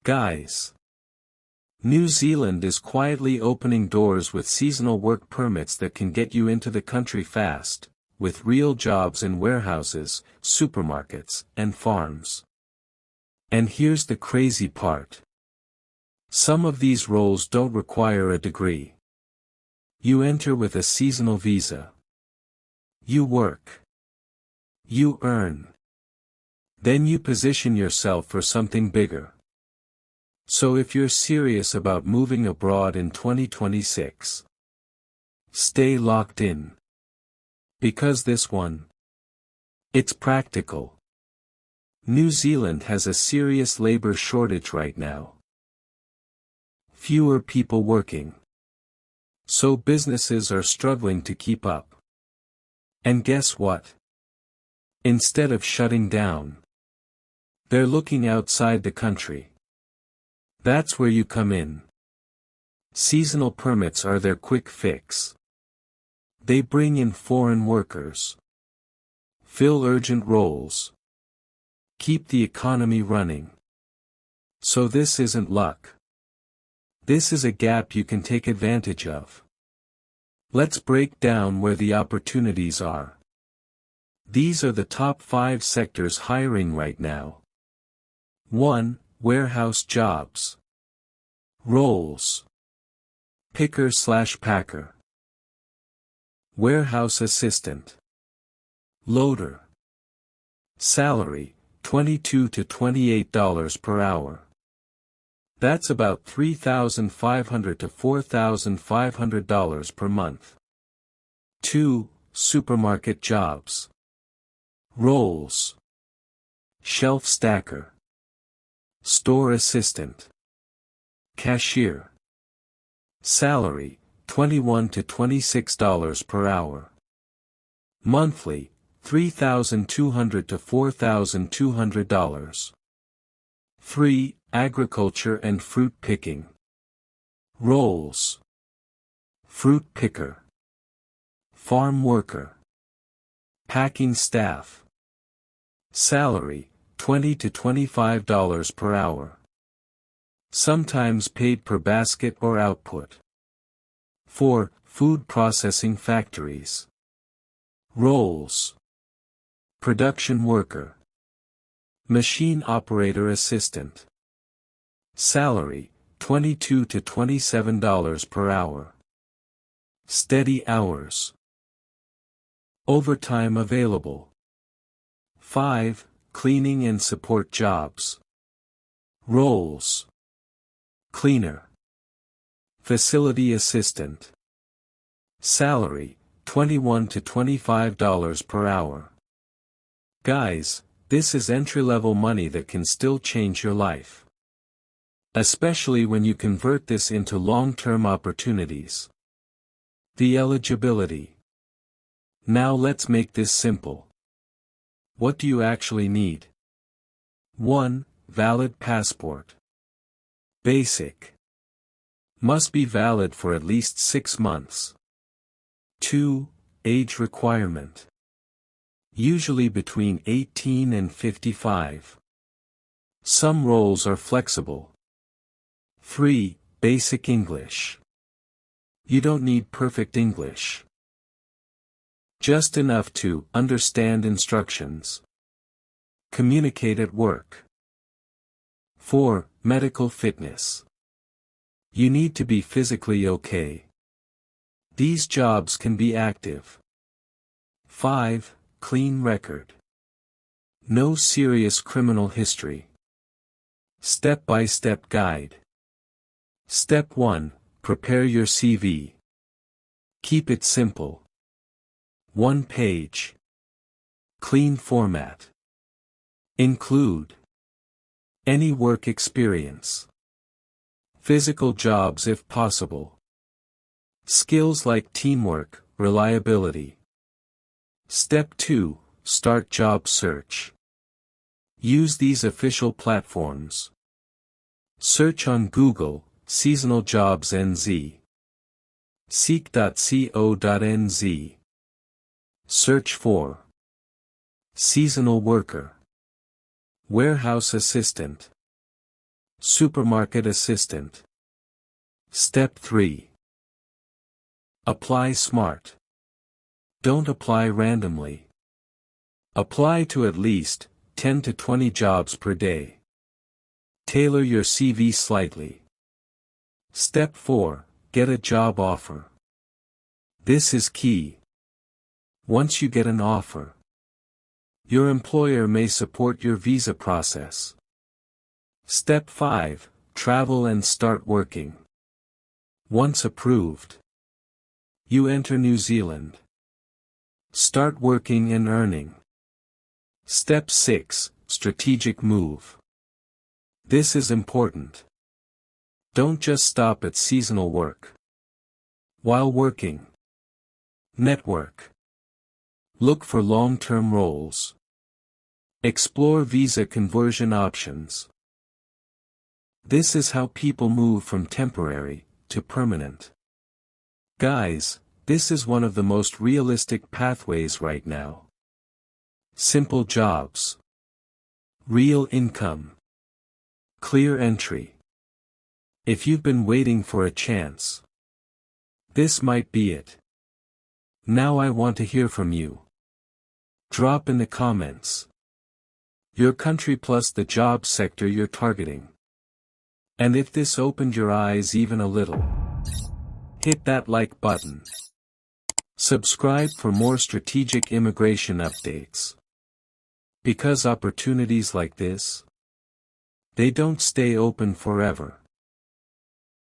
Guys, New Zealand is quietly opening doors with seasonal work permits that can get you into the country fast, with real jobs in warehouses, supermarkets, and farms. And here's the crazy part. Some of these roles don't require a degree. You enter with a seasonal visa. You work. You earn. Then you position yourself for something bigger. So if you're serious about moving abroad in 2026, stay locked in. Because this one, it's practical. New Zealand has a serious labor shortage right now. Fewer people working. So businesses are struggling to keep up. And guess what? Instead of shutting down, they're looking outside the country. That's where you come in. Seasonal permits are their quick fix. They bring in foreign workers. Fill urgent roles. Keep the economy running. So this isn't luck. This is a gap you can take advantage of. Let's break down where the opportunities are. These are the top 5 sectors hiring right now. 1. Warehouse jobs. Roles: picker/packer, warehouse assistant, loader. Salary: $22 to $28 per hour. That's about $3,500 to $4,500 per month. 2. Supermarket jobs. Roles: shelf stacker, store assistant, cashier. Salary: $21 to $26 per hour. Monthly: $3,200 to $4,200. 3. Agriculture and fruit picking. Roles: fruit picker, farm worker, packing staff. Salary: $20 to $25 per hour. Sometimes paid per basket or output. 4. Food processing factories. Roles: production worker, machine operator assistant. Salary: $22 to $27 per hour. Steady hours. Overtime available. 5. Cleaning and support jobs. Roles: cleaner, facility assistant. Salary: $21 to $25 per hour. Guys, this is entry-level money that can still change your life. Especially when you convert this into long-term opportunities. The eligibility. Now let's make this simple. What do you actually need? 1. Valid passport. Basic. Must be valid for at least 6 months. 2. Age requirement. Usually between 18 and 55. Some roles are flexible. 3. Basic English. You don't need perfect English. Just enough to understand instructions. Communicate at work. 4. Medical fitness. You need to be physically okay. These jobs can be active. 5. Clean record. No serious criminal history. Step-by-step guide. Step 1. Prepare your CV. Keep it simple. 1 page. Clean format. Include any work experience. Physical jobs if possible. Skills like teamwork, reliability. Step 2. Start job search. Use these official platforms. Search on Google, Seasonal Jobs NZ. Seek.co.nz. Search for seasonal worker, warehouse assistant, Supermarket assistant. Step 3. Apply smart. Don't apply randomly. Apply to at least 10 to 20 jobs per day. Tailor your CV slightly. Step 4. Get a job offer. This is key. Once you get an offer, your employer may support your visa process. Step 5. Travel and start working. Once approved, you enter New Zealand. Start working and earning. Step 6. Strategic move. This is important. Don't just stop at seasonal work. While working, network. Look for long-term roles. Explore visa conversion options. This is how people move from temporary to permanent. Guys, this is one of the most realistic pathways right now. Simple jobs. Real income. Clear entry. If you've been waiting for a chance, this might be it. Now I want to hear from you. Drop in the comments your country plus the job sector you're targeting. And if this opened your eyes even a little, hit that like button. Subscribe for more strategic immigration updates. Because opportunities like this, they don't stay open forever.